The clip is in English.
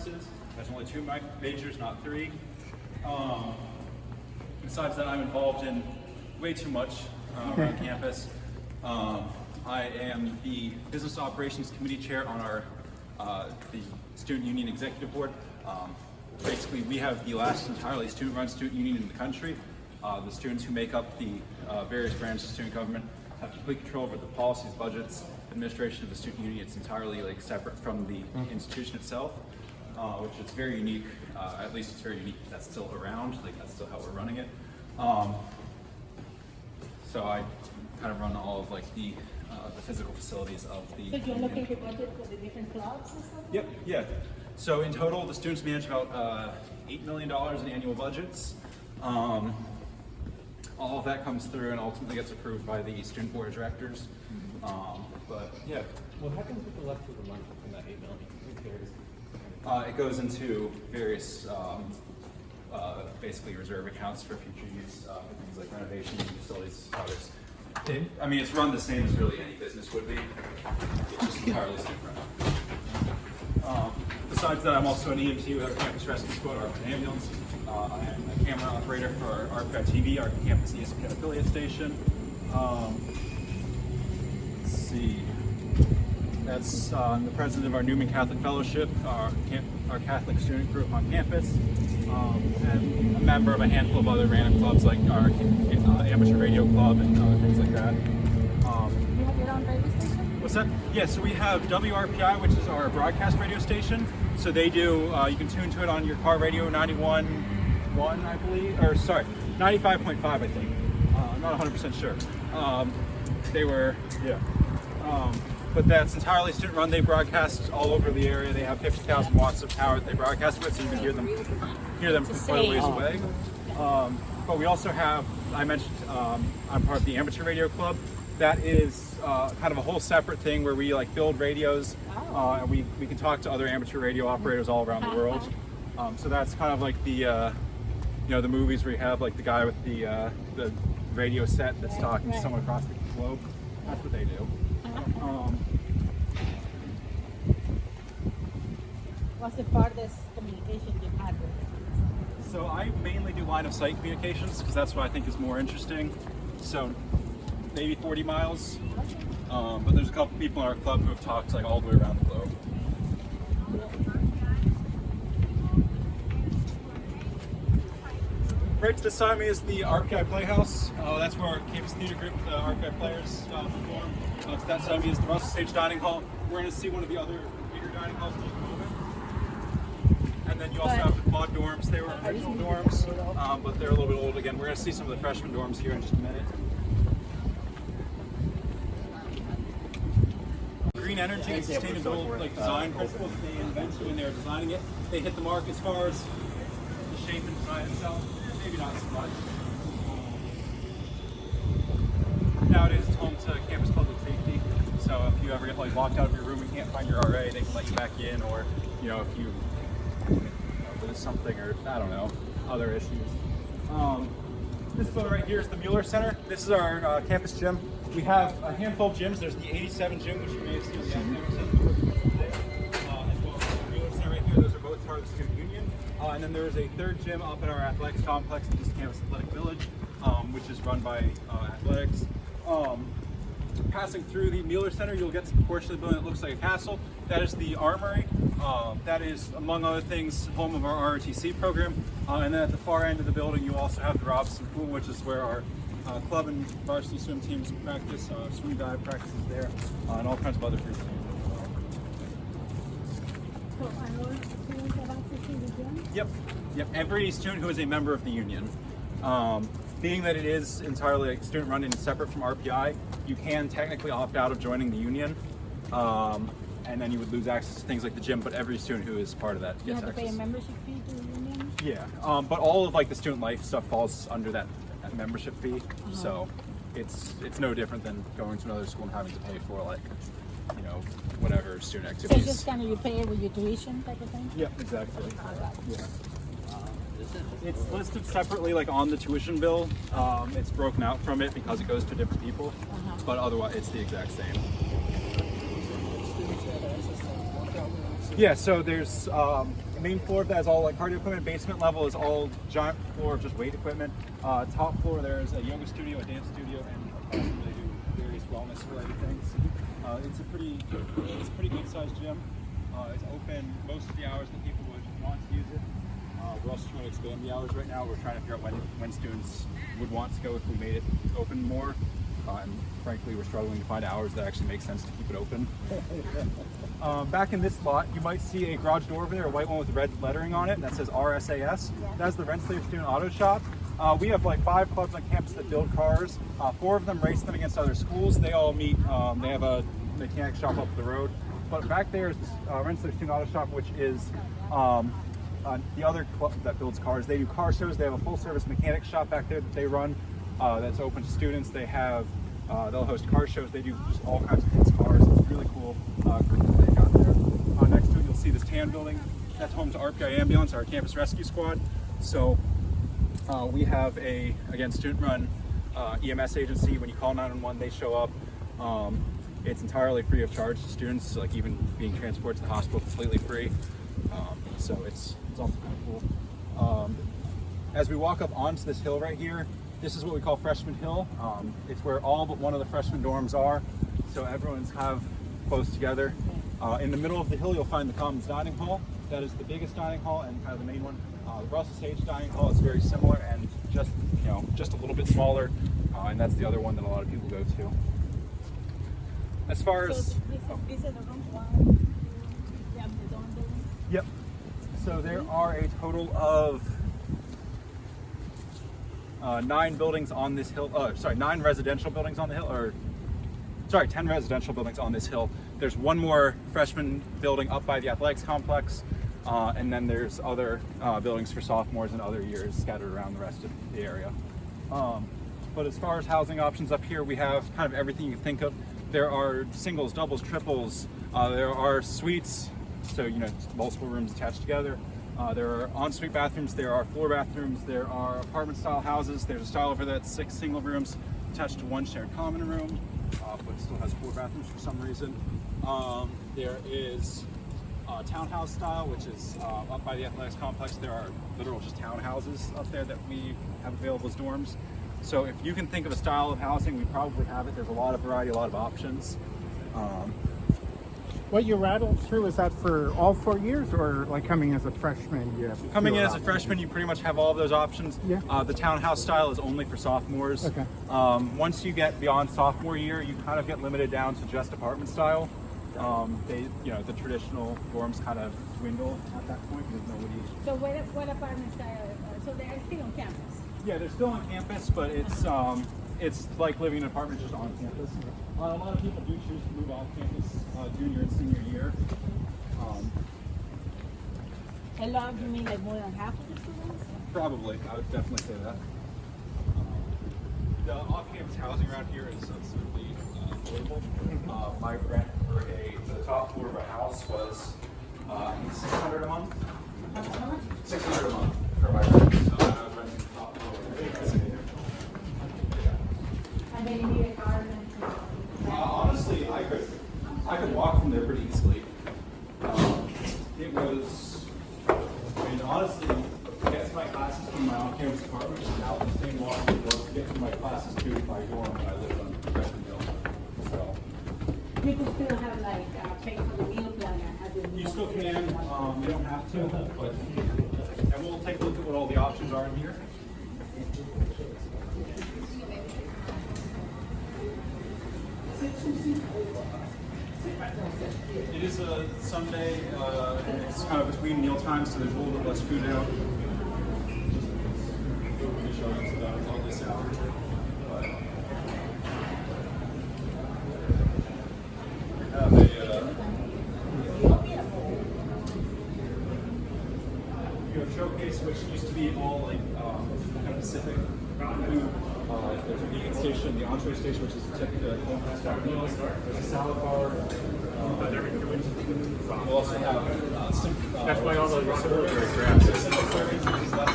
conferences. There's only 2 majors, not 3. Besides that, I'm involved in way too much around campus. I am the Business Operations Committee Chair on our the Student Union Executive Board. Basically, we have the last entirely student-run student union in the country. The students who make up the various branches of student government have complete control over the policies, budgets, administration of the student union. It's entirely like separate from the institution itself, which is very unique. At least it's very unique. That's still around. Like that's still how we're running it. So I kind of run all of like the physical facilities of the. So you're looking at budget for the different clubs and stuff? Yep. Yeah. So in total, the students manage about $8 million in annual budgets. All of that comes through and ultimately gets approved by the student board of directors. But yeah. Well, how come people left with the money from that $8 million? It goes into various, basically reserve accounts for future use for things like renovation, facilities, others. I mean, it's run the same as really any business would be. It's just entirely different. Besides that, I'm also an EMT with our campus rescue squad, our ambulance. I am a camera operator for Rpi TV, our campus ESPN affiliate station. Let's see. That's the president of our Newman Catholic Fellowship, our Catholic student group on campus, and a member of a handful of other random clubs like our amateur radio club and things like that. You have your own radio station? What's that? Yeah, so we have WRPI, which is our broadcast radio station. So they do, you can tune to it on your car radio, 91.1, I believe, or sorry, 95.5, I think. I'm not 100% sure. They were, yeah. But that's entirely student run. They broadcast all over the area. They have 50,000 watts of power that they broadcast with, so you can hear them from quite a ways away. But we also have, I mentioned, I'm part of the amateur radio club. That is kind of a whole separate thing where we like build radios, and we can talk to other amateur radio operators all around the world. So that's kind of like the, you know, the movies where you have like the guy with the radio set that's talking to someone across the globe. That's what they do. What's the farthest communication you've had with it? So I mainly do line of sight communications because that's what I think is more interesting. So maybe 40 miles, but there's a couple people in our club who have talked like all the way around the globe. Right to the side of me is the Rpi Playhouse. That's where our campus theater group, the Rpi players, perform. To that side of me is the Russell Stage Dining Hall. We're going to see one of the other bigger dining halls in just a moment. And then you also have the quad dorms. They were original dorms, but they're a little bit old again. We're going to see some of the freshman dorms here in just a minute. Green energy and sustainable design principles that they invented when they were designing it. They hit the mark as far as the shape and design itself. Maybe not so much. Nowadays it's home to campus public safety. So if you ever get like locked out of your room and can't find your RA, they can let you back in, or you know, if you lose something, or I don't know, other issues. This photo right here is the Mueller Center. This is our campus gym. We have a handful of gyms. There's the 87 gym, which you may have seen on the academic center today. As well as the Mueller Center right here. Those are both part of the student union. And then there's a third gym up at our athletics complex, the East Campus Athletic Village, which is run by athletics. Passing through the Mueller Center, you'll get to the portion of the building that looks like a castle. That is the Armory. That is, among other things, home of our ROTC program. And then at the far end of the building, you also have the Robson Pool, which is where our club and varsity swim teams practice, swim dive practices there, and all kinds of other groups. So are all students have access to the gym? Yep. Every student who is a member of the union. Being that it is entirely like student run and separate from RPI, you can technically opt out of joining the union, and then you would lose access to things like the gym. But every student who is part of that gets access. You have to pay a membership fee to the union? Yeah, but all of like the student life stuff falls under that membership fee, so it's no different than going to another school and having to pay for like, you know, whatever student So activities. it's just kind of you pay it with your tuition type of thing? Yep, exactly. Yeah. It's listed separately, like on the tuition bill. It's broken out from it because it goes to different people, but otherwise it's the exact same. Yeah, so there's the main floor of that is all like cardio equipment. Basement level is all giant floor of just weight equipment. Top floor there's a yoga studio, a dance studio, and they do various wellness related things. It's a pretty good sized gym. It's open most of the hours that people would want to use it. We're also trying to expand the hours right now. We're trying to figure out when students would want to go if we made it open more. And frankly, we're struggling to find hours that actually make sense to keep it open. Back in this lot, you might see a garage door over there, a white one with red lettering on it that says RSAS. That's the Rensselaer Student Auto Shop. We have like 5 clubs on campus that build cars. 4 of them race them against other schools. They all meet, they have a mechanic shop up the road. But back there is Rensselaer Student Auto Shop, which is the other club that builds cars. They do car shows. They have a full service mechanic shop back there that they run that's open to students. They have, they'll host car shows. They do just all kinds of kids' cars. It's really cool group that they got there. Next to it, you'll see this tan building. That's home to RPI Ambulance, our campus rescue squad. So we have a, again, student-run EMS agency. When you call 911, they show up. It's entirely free of charge to students, like even being transported to the hospital completely free. So it's also kind of cool. As we walk up onto this hill right here, this is what we call Freshman Hill. It's where all but one of the freshman dorms are. So everyone's kind of close together. In the middle of the hill, you'll find the Commons Dining Hall. That is the biggest dining hall and kind of the main one. The Russell Sage Dining Hall is very similar and just a little bit smaller. And that's the other one that a lot of people go to. As far as these are the rooms, 1, 2, yeah, the dorm building. Yep. So there are a total of 9 buildings on this hill. 9 residential buildings on the hill, or sorry, 10 residential buildings on this hill. There's one more freshman building up by the athletics complex, and then there's other buildings for sophomores and other years scattered around the rest of the area. But as far as housing options up here, we have kind of everything you can think of. There are singles, doubles, triples. There are suites, so multiple rooms attached together. There are ensuite bathrooms. There are floor bathrooms. There are apartment-style houses. There's a style over there that's 6 single rooms attached to 1 shared common room, but it still has 4 bathrooms for some reason. There is townhouse style, which is up by the athletics complex. There are literal just townhouses up there that we have available as dorms. So if you can think of a style of housing, we probably have it. There's a lot of variety, a lot of options. What you rattled through, is that for all 4 years, or like coming as a freshman? You have coming in as a freshman, you pretty much have all of those options. Yeah. The townhouse style is only for sophomores. Okay. Once you get beyond sophomore year, you kind of get limited down to just apartment style. The traditional dorms kind of dwindle at that point because nobody. So what apartment style? So they're still on campus. Yeah, they're still on campus, but it's like living in an apartment just on campus. A lot of people do choose to move off campus junior and senior year. A lot, you mean like more than half of the students? Probably, I would definitely say that. The off-campus housing around here is absolutely affordable. My rent for the top floor of a house was $600 a month. $600 a month for my rent. So I was renting the top floor. And then you need a car. Honestly, I could walk from there pretty easily. It was, honestly, to get to my classes from my on-campus apartment was now the same walking to get to my classes to my dorm when I lived on Freshman Hill. So You can still have pay for the meal planner. you still can. You don't have to, but and we'll take a look at what all the options are in here. It is a Sunday, and it's kind of between meal times, so there's a little bit less food out. On this hour. But we have a showcase, which used to be all like kind of Pacific food. There's a vegan station, the entree station, which is typical home style meals. There's a salad bar. We'll also have some. That's why all those servings, which is less